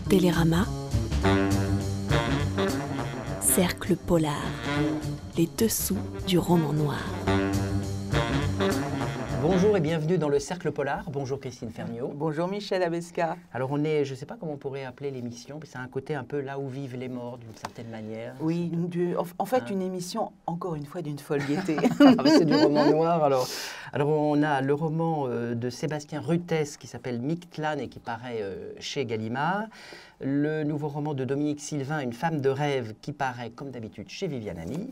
Télérama, Cercle Polar, les dessous du roman noir. Bonjour et bienvenue dans le Cercle Polar. Bonjour Christine Ferniaud. Bonjour Michel Abesca. Alors on est, je ne sais pas comment on pourrait appeler l'émission, mais c'est un côté un peu là où vivent les morts d'une certaine manière. Oui, en fait une émission, encore une fois, d'une folle gaieté. C'est du roman noir. Alors on a le roman de Sébastien Rutès qui s'appelle Mictlan et qui paraît chez Gallimard. Le nouveau roman de Dominique Sylvain, Une femme de rêve, qui paraît comme d'habitude chez Viviane Ami.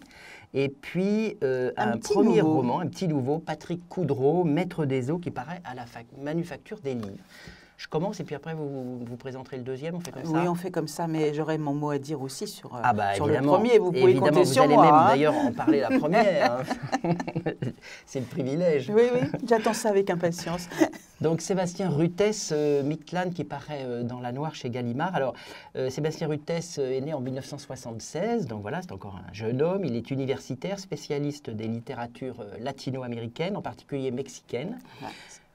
Et puis un premier roman, un petit nouveau, Patrick Coudreau, Maître des eaux, qui paraît à la Manufacture des livres. Je commence et puis après vous présenterez le deuxième, on fait comme ça? Oui, on fait comme ça, mais j'aurais mon mot à dire aussi sur le évidemment, premier, vous pouvez compter sur moi. Vous allez même d'ailleurs en parler la première. C'est le privilège. Oui, j'attends ça avec impatience. Donc Sébastien Rutès, Mictlan, qui paraît dans La Noire chez Gallimard. Alors Sébastien Rutès est né en 1976, donc voilà, c'est encore un jeune homme. Il est universitaire, spécialiste des littératures latino-américaines, en particulier mexicaines.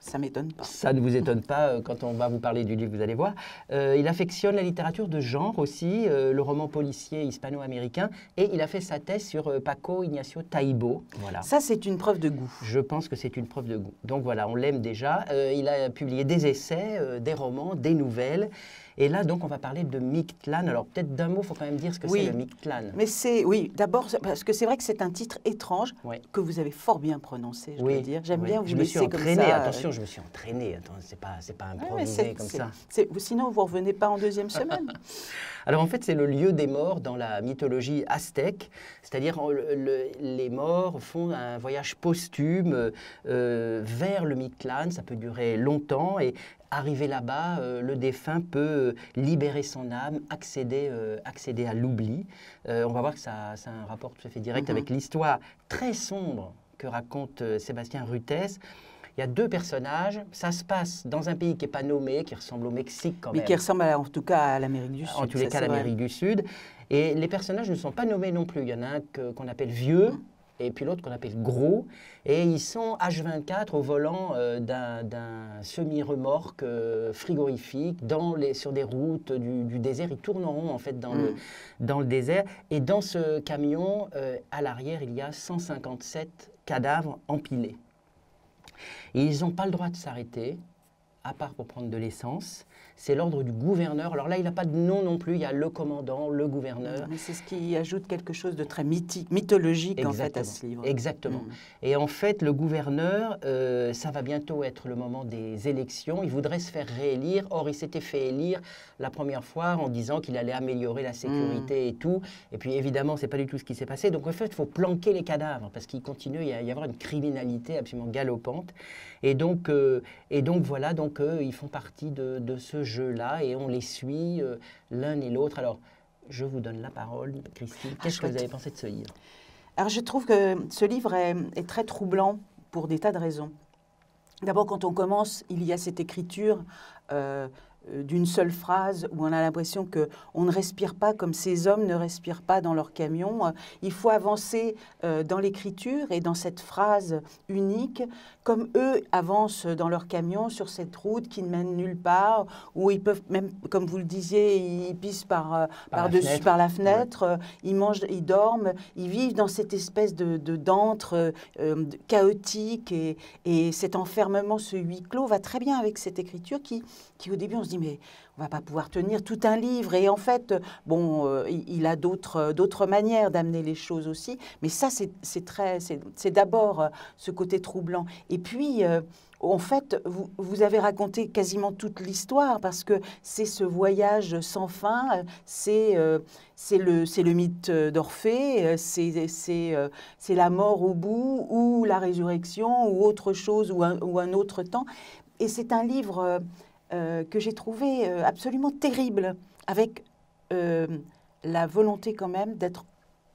Ça ne m'étonne pas. Ça ne vous étonne pas quand on va vous parler du livre, vous allez voir. Il affectionne la littérature de genre aussi, le roman policier hispano-américain, et il a fait sa thèse sur Paco Ignacio Taibo. Voilà. Ça, c'est une preuve de goût. Je pense que c'est une preuve de goût. Donc voilà, on l'aime déjà. Il a publié des essais, des romans, des nouvelles. Et là, donc, on va parler de Mictlan. Alors, peut-être d'un mot, il faut quand même dire ce que c'est le Mictlan. Mais d'abord, parce que c'est vrai que c'est un titre étrange que vous avez fort bien prononcé, je dois dire. J'aime bien vous laisser comme ça. Attention, je me suis entraîné. Attends, c'est pas improvisé comme ça. Sinon, vous ne revenez pas en deuxième semaine. Alors, en fait, c'est le lieu des morts dans la mythologie aztèque. C'est-à-dire, les morts font un voyage posthume vers le Mictlan. Ça peut durer longtemps et arrivé là-bas, le défunt peut libérer son âme, accéder à l'oubli. On va voir que ça a un rapport tout à fait direct avec l'histoire très sombre que raconte Sébastien Rutès. Il y a deux personnages. Ça se passe dans un pays qui n'est pas nommé, qui ressemble au Mexique quand même. Mais qui ressemble en tout cas à l'Amérique du Sud. En tous les cas, à l'Amérique du Sud. Et les personnages ne sont pas nommés non plus. Il y en a un qu'on appelle Vieux, et puis l'autre qu'on appelle Gros, et ils sont H24 au volant d'un semi-remorque frigorifique sur des routes du désert. Ils tournent en rond en fait dans le désert, et dans ce camion, à l'arrière, il y a 157 cadavres empilés. Et ils n'ont pas le droit de s'arrêter, à part pour prendre de l'essence. C'est l'ordre du gouverneur. Alors là, il n'a pas de nom non plus. Il y a le commandant, le gouverneur. Mais c'est ce qui ajoute quelque chose de très mythologique en fait à ce livre. Exactement. Et en fait, le gouverneur, ça va bientôt être le moment des élections. Il voudrait se faire réélire. Or, il s'était fait élire la première fois en disant qu'il allait améliorer la sécurité et tout. Et puis, évidemment, ce n'est pas du tout ce qui s'est passé. Donc, en fait, il faut planquer les cadavres parce qu'il continue à y avoir une criminalité absolument galopante. Et donc voilà, ils font partie de ce jeu-là et on les suit l'un et l'autre. Alors, je vous donne la parole, Christine. Qu'est-ce que vous avez pensé de ce livre? Alors, je trouve que ce livre est très troublant pour des tas de raisons. D'abord, quand on commence, il y a cette écriture d'une seule phrase où on a l'impression qu'on ne respire pas comme ces hommes ne respirent pas dans leur camion. Il faut avancer dans l'écriture et dans cette phrase unique, comme eux avancent dans leur camion sur cette route qui ne mène nulle part, où ils peuvent même, comme vous le disiez, ils pissent par la fenêtre, ils mangent, ils dorment, ils vivent dans cette espèce d'antre chaotique et cet enfermement, ce huis clos va très bien avec cette écriture qui au début on se dit mais on va pas pouvoir tenir tout un livre et en fait il a d'autres manières d'amener les choses aussi, mais ça c'est d'abord ce côté troublant et puis en fait, vous avez raconté quasiment toute l'histoire parce que c'est ce voyage sans fin, c'est le mythe d'Orphée, c'est la mort au bout ou la résurrection ou autre chose ou un autre temps. Et c'est un livre que j'ai trouvé absolument terrible, avec la volonté quand même d'être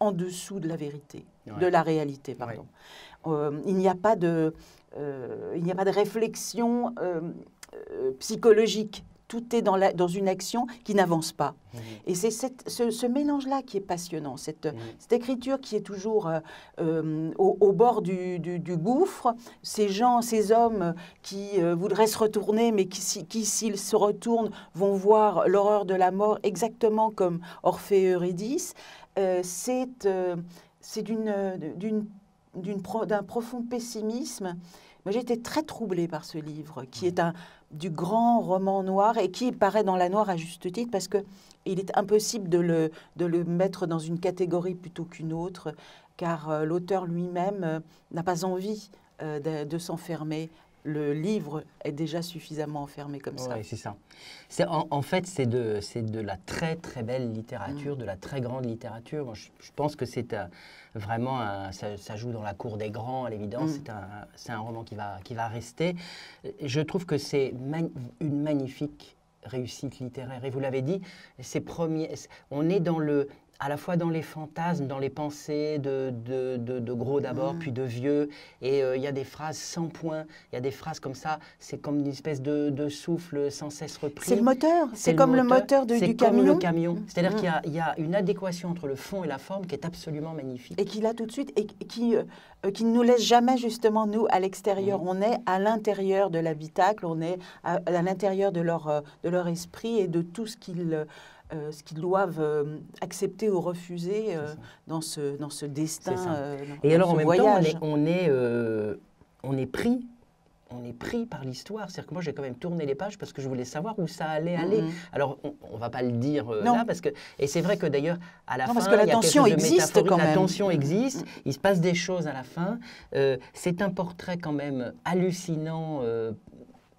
en dessous de la vérité, de la réalité, pardon. Il n'y a pas de réflexion psychologique tout est dans une action qui n'avance pas. Et c'est ce mélange-là qui est passionnant, cette écriture qui est toujours au bord du gouffre, ces hommes qui voudraient se retourner, mais qui s'ils se retournent, vont voir l'horreur de la mort, exactement comme Orphée et Eurydice. C'est d'un profond pessimisme. Moi, j'ai été très troublée par ce livre, qui est du grand roman noir et qui paraît dans la noire à juste titre, parce qu'il est impossible de le mettre dans une catégorie plutôt qu'une autre, car l'auteur lui-même n'a pas envie de s'enfermer. Le livre est déjà suffisamment enfermé comme ça. Oui, c'est ça. En fait, c'est de la très, très belle littérature, de la très grande littérature. Moi, je pense que c'est vraiment, ça joue dans la cour des grands, à l'évidence. C'est un roman qui va rester. Je trouve que c'est une magnifique réussite littéraire. Et vous l'avez dit, on est à la fois dans les fantasmes, dans les pensées de Gros d'abord, puis de Vieux. Et il y a des phrases sans point, il y a des phrases comme ça, c'est comme une espèce de souffle sans cesse repris. C'est le moteur, c'est comme le moteur du camion. C'est comme le camion. C'est-à-dire qu'il y a une adéquation entre le fond et la forme qui est absolument magnifique. Et qui là tout de suite, et qui ne nous laisse jamais justement, nous, à l'extérieur. On est à l'intérieur de l'habitacle, on est à l'intérieur de leur esprit et de tout ce qu'ils doivent accepter ou refuser dans ce destin. Et alors en même voyage. temps, on est pris par l'histoire. C'est-à-dire que moi, j'ai quand même tourné les pages parce que je voulais savoir où ça allait aller. Alors, on ne va pas le dire là, et c'est vrai que d'ailleurs, à la fin, parce que la tension existe quand même. La tension existe, il se passe des choses à la fin. C'est un portrait quand même hallucinant,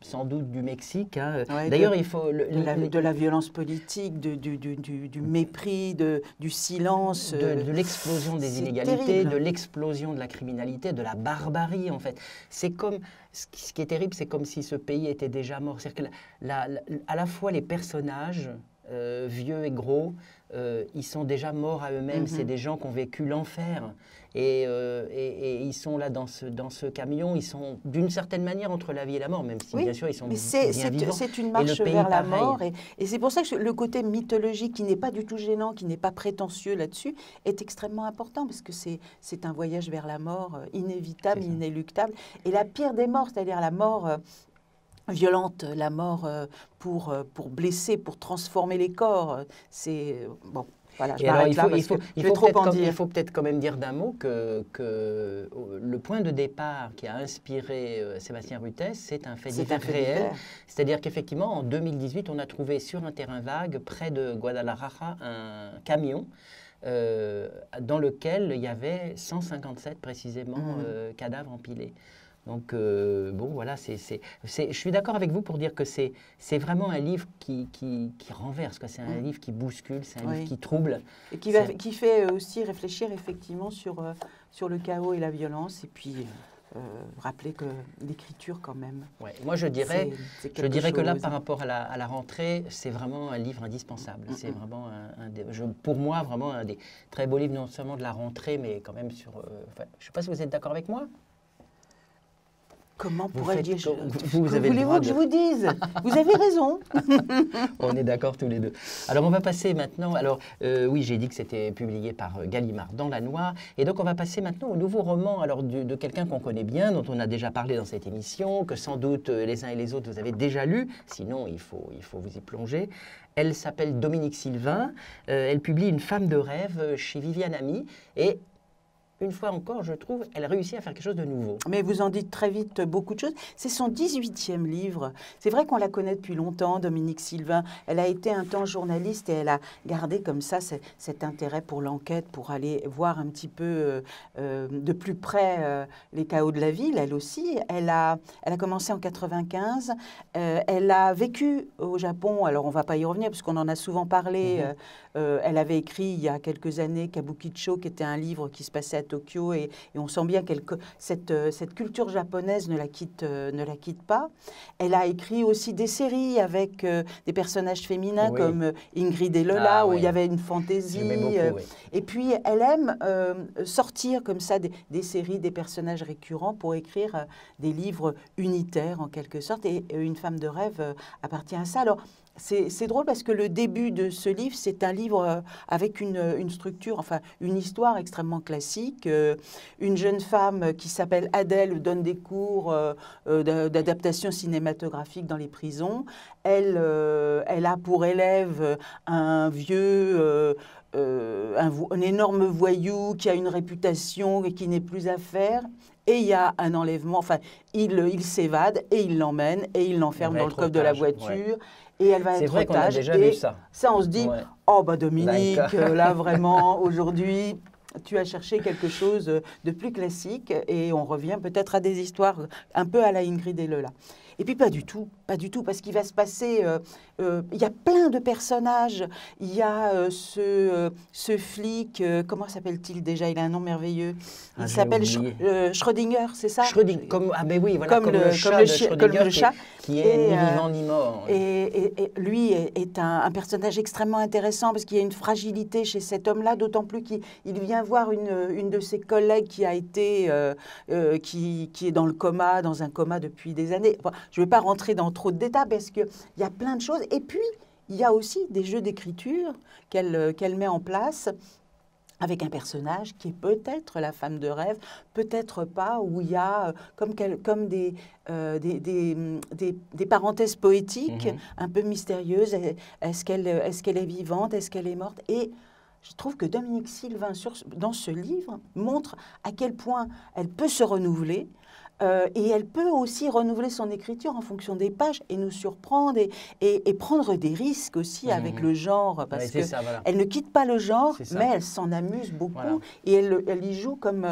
sans doute du Mexique. Ouais, d'ailleurs, il faut... de la violence politique, du mépris, du silence. De l'explosion des inégalités, terrible. De l'explosion de la criminalité, de la barbarie, en fait. C'est comme... Ce qui est terrible, c'est comme si ce pays était déjà mort. C'est-à-dire que à la fois les personnages, vieux et gros, ils sont déjà morts à eux-mêmes. C'est des gens qui ont vécu l'enfer. Et ils sont là dans ce camion. Ils sont d'une certaine manière entre la vie et la mort, même si bien sûr ils sont bien vivants. C'est une marche vers la mort. Et c'est pour ça que le côté mythologique, qui n'est pas du tout gênant, qui n'est pas prétentieux là-dessus, est extrêmement important, parce que c'est un voyage vers la mort inévitable, inéluctable. Et la pire des morts, c'est-à-dire la mort... violente, la mort pour blesser, pour transformer les corps, c'est... Bon, voilà, il faut peut-être quand même dire d'un mot que le point de départ qui a inspiré Sébastien Rutès, c'est un fait divers réel. C'est-à-dire qu'effectivement, en 2018, on a trouvé sur un terrain vague, près de Guadalajara, un camion dans lequel il y avait 157 précisément cadavres empilés. Donc, bon, voilà, je suis d'accord avec vous pour dire que c'est vraiment un livre qui renverse, c'est un livre qui bouscule, c'est un livre qui trouble. Et qui fait aussi réfléchir effectivement sur le chaos et la violence, et puis rappeler que l'écriture quand même. Ouais. Moi, je dirais que là, par rapport à la rentrée, c'est vraiment un livre indispensable. C'est vraiment, pour moi, vraiment un des très beaux livres, non seulement de la rentrée, mais quand même sur... je ne sais pas si vous êtes d'accord avec moi. Comment pourrais-je dire voulez-vous que je vous dise? Vous avez raison. On est d'accord tous les deux. Alors, on va passer maintenant... Alors, oui, j'ai dit que c'était publié par Gallimard dans La Noire. Et donc, on va passer maintenant au nouveau roman de quelqu'un qu'on connaît bien, dont on a déjà parlé dans cette émission, que sans doute les uns et les autres, vous avez déjà lu. Sinon, il faut vous y plonger. Elle s'appelle Dominique Sylvain. Elle publie Une femme de rêve chez Viviane Ami. Et... une fois encore, je trouve, elle réussit à faire quelque chose de nouveau. Mais vous en dites très vite beaucoup de choses. C'est son 18e livre. C'est vrai qu'on la connaît depuis longtemps, Dominique Sylvain. Elle a été un temps journaliste et elle a gardé comme ça cet intérêt pour l'enquête, pour aller voir un petit peu de plus près les chaos de la ville, elle aussi. Elle a commencé en 95. Elle a vécu au Japon. Alors, on ne va pas y revenir parce qu'on en a souvent parlé. Elle avait écrit il y a quelques années Kabukicho, qui était un livre qui se passait à Tokyo et on sent bien cette culture japonaise ne la quitte pas. Elle a écrit aussi des séries avec des personnages féminins comme Ingrid et Lola, où il y avait une fantaisie. Et puis, elle aime sortir comme ça des séries, des personnages récurrents pour écrire des livres unitaires en quelque sorte. Et Une femme de rêve appartient à ça. Alors, c'est drôle parce que le début de ce livre, c'est un livre avec une structure, enfin une histoire extrêmement classique. Une jeune femme qui s'appelle Adèle donne des cours d'adaptation cinématographique dans les prisons. Elle a pour élève un vieux... un énorme voyou qui a une réputation et qui n'est plus à faire. Et il y a un enlèvement, enfin, il s'évade et il l'emmène et il l'enferme dans le coffre de la voiture. Ouais. Et elle va être otage. C'est vrai qu'on a déjà vu ça. Ça, on se dit, oh bah Dominique, là vraiment, aujourd'hui, tu as cherché quelque chose de plus classique et on revient peut-être à des histoires un peu à la Ingrid et Lola. Et puis pas du tout, parce qu'il va se passer, il y a plein de personnages. Il y a ce flic, comment s'appelle-t-il déjà? Il a un nom merveilleux. Il s'appelle Schrödinger, c'est ça? Schrödinger, comme le chat qui est ni vivant ni mort. Et lui est un personnage extrêmement intéressant parce qu'il y a une fragilité chez cet homme-là, d'autant plus qu'il vient voir une de ses collègues qui a été, qui est dans un coma depuis des années. Bon, je ne vais pas rentrer dans trop de détails parce qu'il y a plein de choses. Et puis, il y a aussi des jeux d'écriture qu'elle met en place avec un personnage qui est peut-être la femme de rêve, peut-être pas, où il y a comme des parenthèses poétiques un peu mystérieuses. Est-ce qu'elle est vivante? Est-ce qu'elle est morte? Et je trouve que Dominique Sylvain, dans ce livre, montre à quel point elle peut se renouveler. Et elle peut aussi renouveler son écriture en fonction des pages et nous surprendre et prendre des risques aussi avec le genre, parce qu'elle ne quitte pas le genre, mais elle s'en amuse beaucoup et elle y joue comme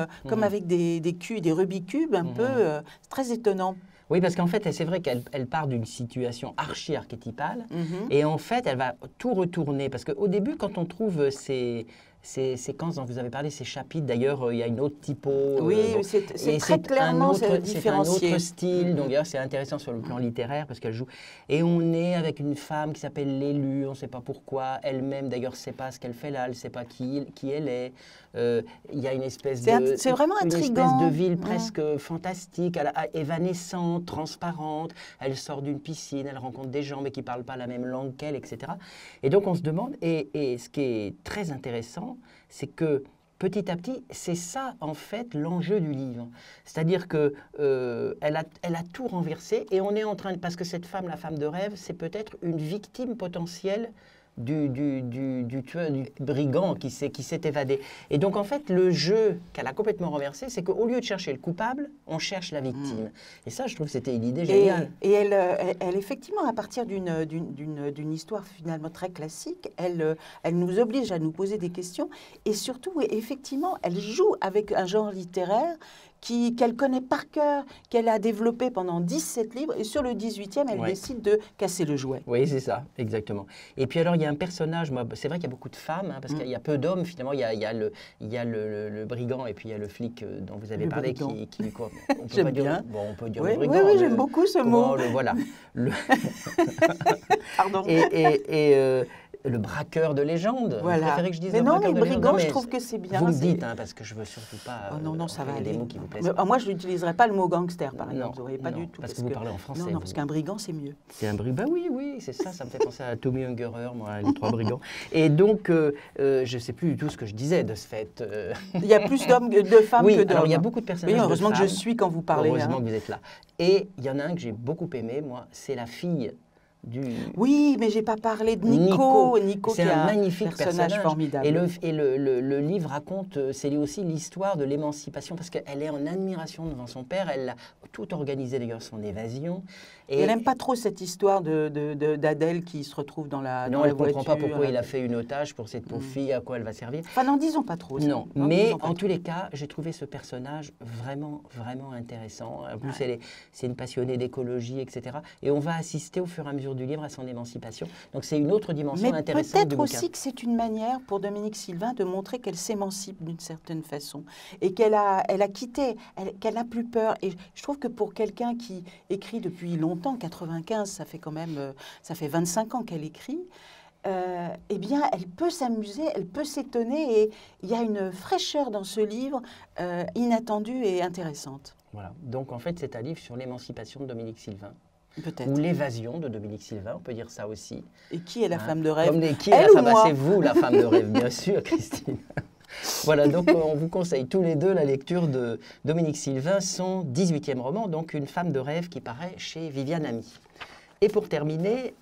avec des Rubik's Cube un peu très étonnant. Oui, parce qu'en fait, c'est vrai qu'elle part d'une situation archi-archétypale et en fait, elle va tout retourner. Parce qu'au début, quand on trouve ces séquences dont vous avez parlé, ces chapitres, d'ailleurs, il y a une autre typo. Oui, c'est très clairement différencié. C'est un autre style, donc d'ailleurs, c'est intéressant sur le plan littéraire parce qu'elle joue. Et on est avec une femme qui s'appelle l'élue, on ne sait pas pourquoi. Elle-même, d'ailleurs, ne sait pas ce qu'elle fait là, elle ne sait pas qui elle est. Il y a une espèce de ville presque fantastique, évanescente, transparente. Elle sort d'une piscine, elle rencontre des gens mais qui ne parlent pas la même langue qu'elle, etc. Et donc, on se demande, et ce qui est très intéressant, c'est que petit à petit, c'est ça en fait l'enjeu du livre. C'est-à-dire que elle a tout renversé et on est en train de, parce que cette femme, la femme de rêve, c'est peut-être une victime potentielle du tueur, du brigand qui s'est évadé. Et donc, en fait, le jeu qu'elle a complètement renversé, c'est qu'au lieu de chercher le coupable, on cherche la victime. Et ça, je trouve que c'était une idée géniale. Et elle, effectivement, à partir d'une histoire finalement très classique, elle nous oblige à nous poser des questions. Et surtout, effectivement, elle joue avec un genre littéraire qu'elle connaît par cœur, qu'elle a développé pendant 17 livres, et sur le 18e, elle décide de casser le jouet. Oui, c'est ça, exactement. Et puis alors, il y a un personnage, c'est vrai qu'il y a beaucoup de femmes, parce qu'il y a peu d'hommes, finalement, il y a le brigand, et puis il y a le flic dont vous avez parlé, qui quoi, j'aime bien. On peut dire le brigand. Oui, j'aime beaucoup ce mot. Voilà. Pardon. Le braqueur de légende. Voilà. Vous préférez que je dise mais non, les brigands, je trouve que c'est bien. Vous me dites, parce que je ne veux surtout pas non, ça va des aller. mots qui vous plaisent. Moi, je n'utiliserai pas le mot gangster, par exemple. Vous voyez, pas du tout. Parce que vous parlez en français. Non, parce qu'un brigand, c'est mieux. C'est un brigand. Bah oui, c'est ça. Ça me fait penser à Tommy Ungerer, moi, les trois brigands. Et donc, je ne sais plus du tout ce que je disais de ce fait. Il y a plus de femmes que d'hommes. Alors, il y a beaucoup de personnages. Oui, heureusement que je suis quand vous parlez. Heureusement que vous êtes là. Et il y en a un que j'ai beaucoup aimé, moi, c'est la fille. Oui, mais je n'ai pas parlé de Nico. Nico c'est un magnifique personnage formidable. Et le livre raconte, c'est lui aussi l'histoire de l'émancipation, parce qu'elle est en admiration devant son père. Elle a tout organisé, d'ailleurs, son évasion. Et elle n'aime pas trop cette histoire d'Adèle qui se retrouve dans la voiture. Non, elle ne comprend pas pourquoi il a fait une otage pour cette pauvre fille, à quoi elle va servir. Enfin, n'en disons pas trop. Non, mais en tous les cas, j'ai trouvé ce personnage vraiment, vraiment intéressant. En plus, c'est une passionnée d'écologie, etc. Et on va assister au fur et à mesure l'écriture du livre à son émancipation. Donc c'est une autre dimension Mais intéressante du peut-être bouquin. aussi que c'est une manière pour Dominique Sylvain de montrer qu'elle s'émancipe d'une certaine façon et qu'elle a quitté, qu'elle n'a plus peur. Et je trouve que pour quelqu'un qui écrit depuis longtemps, 95, ça fait quand même, ça fait 25 ans qu'elle écrit, eh bien, elle peut s'amuser, elle peut s'étonner et il y a une fraîcheur dans ce livre inattendue et intéressante. Voilà. Donc en fait, c'est un livre sur l'émancipation de Dominique Sylvain. Peut-être. Ou l'évasion de Dominique Sylvain, on peut dire ça aussi. Et qui est la Hein, femme de rêve? qui est Elle la ou femme? moi? C'est vous, la femme de rêve, bien sûr, Christine. Voilà, donc on vous conseille tous les deux la lecture de Dominique Sylvain, son 18e roman, donc Une femme de rêve qui paraît chez Viviane Ami. Et pour terminer,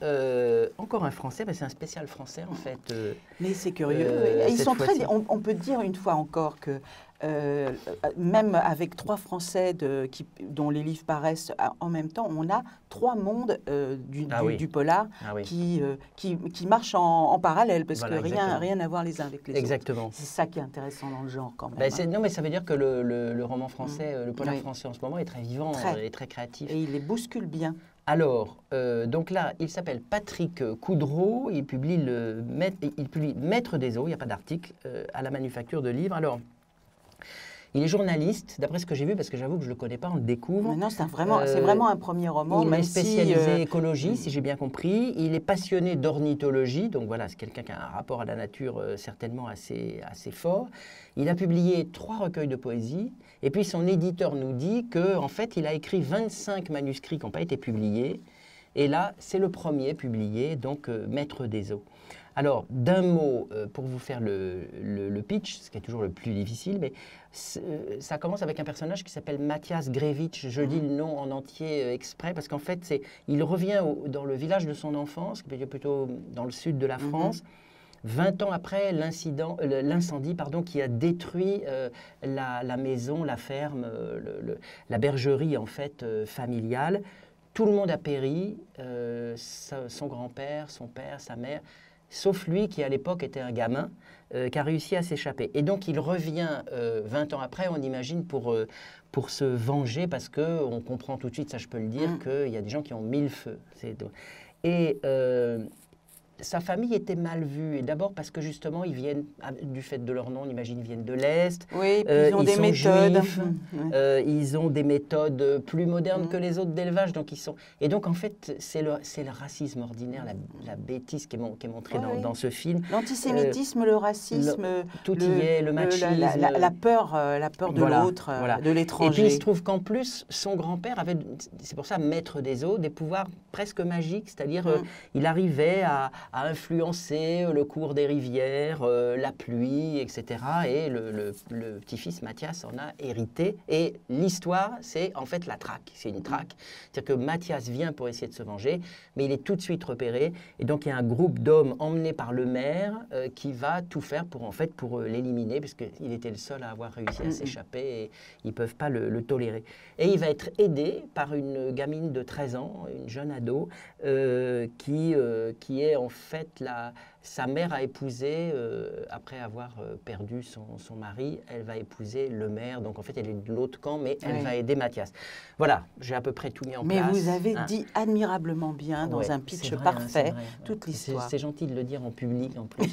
encore un français, c'est un spécial français en fait. Mais c'est curieux. Ils cette sont très. fois-ci. On peut dire une fois encore que même avec 3 Français dont les livres paraissent en même temps, on a 3 mondes du polar qui marchent en parallèle parce Voilà, que rien à voir les uns avec les exactement. autres. C'est ça qui est intéressant dans le genre quand même. Non, mais ça veut dire que le roman français, le polar français en ce moment est très vivant et très créatif. Et il les bouscule bien. Alors, donc là, il s'appelle Patrick Coudreau, il publie Maître des eaux, il n'y a pas d'article, à la Manufacture de livres. Alors, il est journaliste, d'après ce que j'ai vu, parce que j'avoue que je ne le connais pas, on le découvre. Mais non, c'est vraiment un premier roman. Il est spécialisé écologie, si j'ai bien compris. Il est passionné d'ornithologie, donc voilà, c'est quelqu'un qui a un rapport à la nature certainement assez fort. Il a publié 3 recueils de poésie, et puis son éditeur nous dit qu'en fait, il a écrit 25 manuscrits qui n'ont pas été publiés, et là, c'est le premier publié, donc Maître des eaux. Alors, d'un mot, pour vous faire le pitch, ce qui est toujours le plus difficile, mais ça commence avec un personnage qui s'appelle Mathias Grevitch. Je dis le nom en entier exprès, parce qu'en fait, il revient dans le village de son enfance, qui est plutôt dans le sud de la France, 20 ans après l'incendie qui a détruit la maison, la ferme, la bergerie en fait familiale. Tout le monde a péri, son grand-père, son père, sa mère, sauf lui qui à l'époque était un gamin, qui a réussi à s'échapper. Et donc il revient 20 ans après, on imagine, pour se venger, parce qu'on comprend tout de suite, ça je peux le dire, qu'il y a des gens qui ont mis le feu. Et sa famille était mal vue, et d'abord parce que justement, ils viennent, du fait de leur nom, on imagine, ils viennent de l'Est. Oui, ils ont des méthodes. Juifs, ils ont des méthodes plus modernes que les autres d'élevage. Et donc, en fait, c'est le racisme ordinaire, la bêtise qui est montrée dans ce film. L'antisémitisme, le racisme, tout y est, le machisme. La peur de l'autre, de l'étranger. Et puis, il se trouve qu'en plus, son grand-père avait, c'est pour ça, maître des eaux, des pouvoirs presque magiques, c'est-à-dire il arrivait à influencer le cours des rivières, la pluie, etc. Et le petit-fils Mathias en a hérité. Et l'histoire, c'est en fait la traque. C'est une traque. C'est-à-dire que Mathias vient pour essayer de se venger, mais il est tout de suite repéré. Et donc, il y a un groupe d'hommes emmenés par le maire qui va tout faire pour l'éliminer, parce qu'il était le seul à avoir réussi à s'échapper et ils ne peuvent pas le tolérer. Et il va être aidé par une gamine de 13 ans, une jeune ado, qui est en fait sa mère a épousé, après avoir perdu son mari, elle va épouser le maire, donc en fait elle est de l'autre camp, mais elle va aider Mathias. Voilà, j'ai à peu près tout mis en place. Mais vous avez dit admirablement bien, dans un pitch parfait, toute l'histoire. C'est gentil de le dire en public en plus.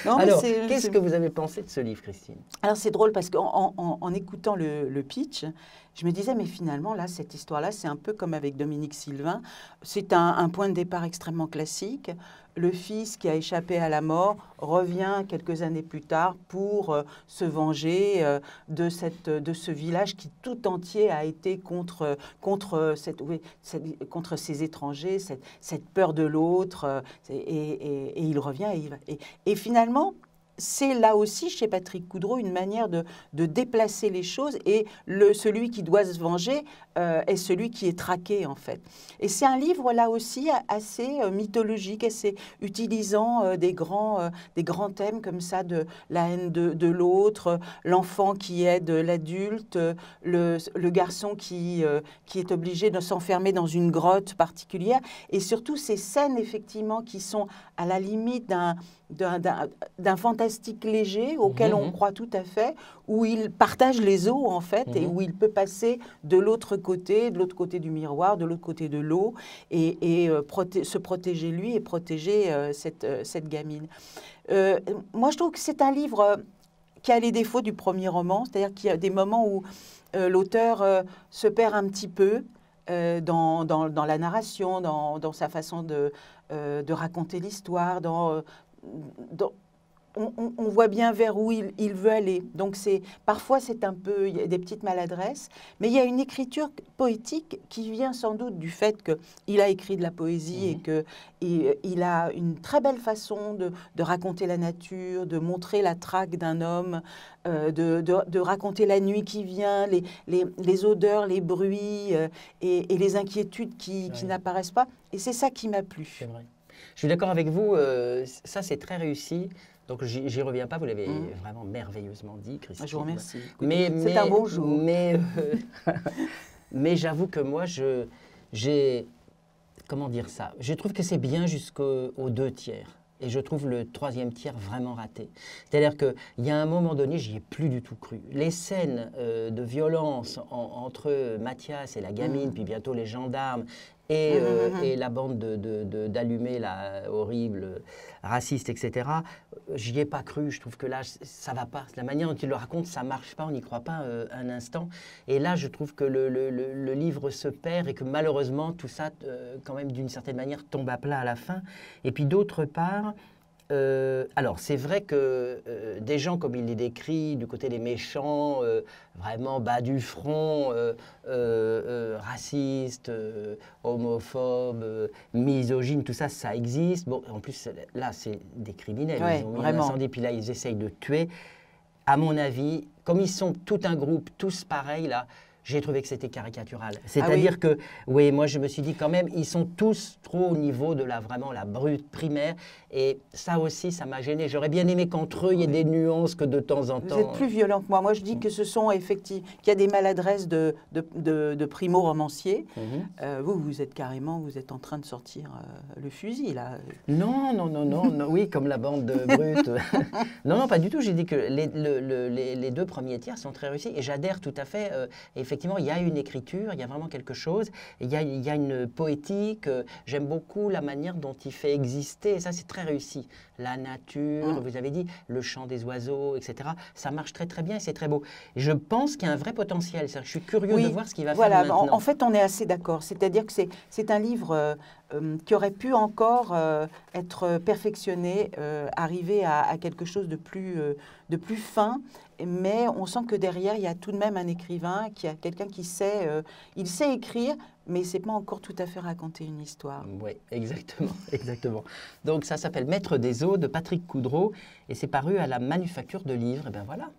Non, alors, qu'est-ce que vous avez pensé de ce livre, Christine? Alors c'est drôle parce qu'en écoutant le pitch, je me disais, mais finalement, là, cette histoire-là, c'est un peu comme avec Dominique Sylvain. C'est un point de départ extrêmement classique. Le fils qui a échappé à la mort revient quelques années plus tard pour se venger de ce village qui tout entier a été contre ces étrangers, cette peur de l'autre. Et il revient et finalement, c'est là aussi, chez Patrick Coudreau, une manière de déplacer les choses et celui qui doit se venger est celui qui est traqué, en fait. Et c'est un livre, là aussi, assez mythologique, assez utilisant des grands thèmes comme ça, de la haine de l'autre, l'enfant qui aide l'adulte, le garçon qui est obligé de s'enfermer dans une grotte particulière, et surtout ces scènes, effectivement, qui sont à la limite d'un fantastique léger auquel on croit tout à fait, où il partage les eaux en fait, et où il peut passer de l'autre côté du miroir, de l'autre côté de l'eau, et se protéger lui et protéger cette gamine. Moi, je trouve que c'est un livre qui a les défauts du premier roman, c'est-à-dire qu'il y a des moments où l'auteur se perd un petit peu dans la narration, dans sa façon de raconter l'histoire, on voit bien vers où il veut aller. Donc parfois c'est un peu, il y a des petites maladresses, mais il y a une écriture poétique qui vient sans doute du fait qu'il a écrit de la poésie et qu'il a une très belle façon de raconter la nature, de montrer la traque d'un homme, de raconter la nuit qui vient, les odeurs, les bruits et les inquiétudes qui n'apparaissent pas. Et c'est ça qui m'a plu. C'est vrai. Je suis d'accord avec vous, ça c'est très réussi. Donc j'y reviens pas, vous l'avez vraiment merveilleusement dit, Christine. Je vous remercie. C'est un bon jour. Mais j'avoue que moi, comment dire ça? Je trouve que c'est bien jusqu'aux 2 tiers. Et je trouve le 3e tiers vraiment raté. C'est-à-dire qu'il y a un moment donné, j'y ai plus du tout cru. Les scènes de violence entre Mathias et la gamine, puis bientôt les gendarmes, et la bande d'allumés là, horribles, racistes, etc., j'y ai pas cru. Je trouve que là, ça va pas. La manière dont il le raconte, ça marche pas, on n'y croit pas un instant. Et là, je trouve que le livre se perd et que malheureusement, tout ça, quand même, d'une certaine manière, tombe à plat à la fin. Et puis d'autre part, alors c'est vrai que des gens comme il les décrit, du côté des méchants, vraiment bas du front, racistes, homophobes, misogynes, tout ça, ça existe. Bon, en plus, là, c'est des criminels. Ouais, ils ont mis vraiment. un incendie, puis là, ils essayent de tuer. À mon avis, comme ils sont tout un groupe, tous pareils, là, j'ai trouvé que c'était caricatural. C'est-à-dire que, oui, moi je me suis dit quand même, ils sont tous trop au niveau de vraiment la brute primaire. Et ça aussi, ça m'a gêné. J'aurais bien aimé qu'entre eux, il y ait des nuances que de temps en temps. Vous êtes plus violent que moi. Moi, je dis que ce sont effectivement, qu'il y a des maladresses de primo-romanciers. Vous êtes carrément, vous êtes en train de sortir le fusil, là. Non, oui, comme la bande de brutes. Non, pas du tout. J'ai dit que les 2 premiers tiers sont très réussis. Et j'adhère tout à fait. Effectivement, il y a une écriture, il y a vraiment quelque chose. Il y a une poétique. J'aime beaucoup la manière dont il fait exister. Et ça, c'est très réussi. La nature, vous avez dit, le chant des oiseaux, etc. Ça marche très, très bien et c'est très beau. Et je pense qu'il y a un vrai potentiel. Je suis curieux de voir ce qu'il va faire maintenant. En fait, on est assez d'accord. C'est-à-dire que c'est un livre qui aurait pu encore être perfectionné, arriver à quelque chose de plus fin. Mais on sent que derrière, il y a tout de même un écrivain, qui a quelqu'un qui sait, il sait écrire, mais il ne sait pas encore tout à fait raconter une histoire. Oui, exactement. Donc ça s'appelle Maître des eaux de Patrick Coudreau et c'est paru à la Manufacture de Livres. Et bien voilà.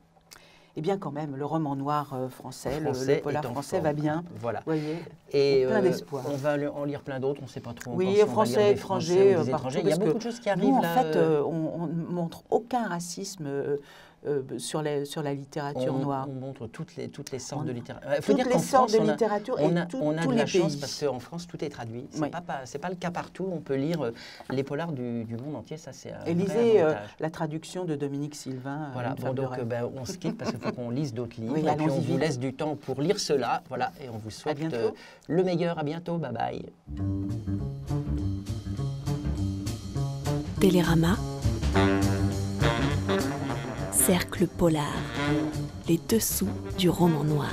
Eh bien quand même, le roman noir français, le polar français va bien. Voilà. Voyez, et plein d'espoir. On va en lire plein d'autres, on ne sait pas trop encore. Oui, si français, étrangers, étrangers. Il y a beaucoup de choses qui arrivent nous, là. En fait, on ne montre aucun racisme sur la littérature noire. On montre toutes les sortes de littérature. Toutes les sortes de littérature et on a tous de les la chance pays. parce qu'en France, tout est traduit. Ce Oui. n'est pas le cas partout. On peut lire les polars du monde entier. Ça, c'est un Et vrai lisez avantage. La traduction de Dominique Sylvain. Voilà, Une femme de donc rêve. on se quitte parce qu'il faut qu'on lise d'autres livres. Oui, et puis on allons-y vous vite. laisse du temps pour lire cela. Voilà, et on vous souhaite le meilleur. À bientôt. Bye bye. Télérama. Cercle polar. Les dessous du roman noir.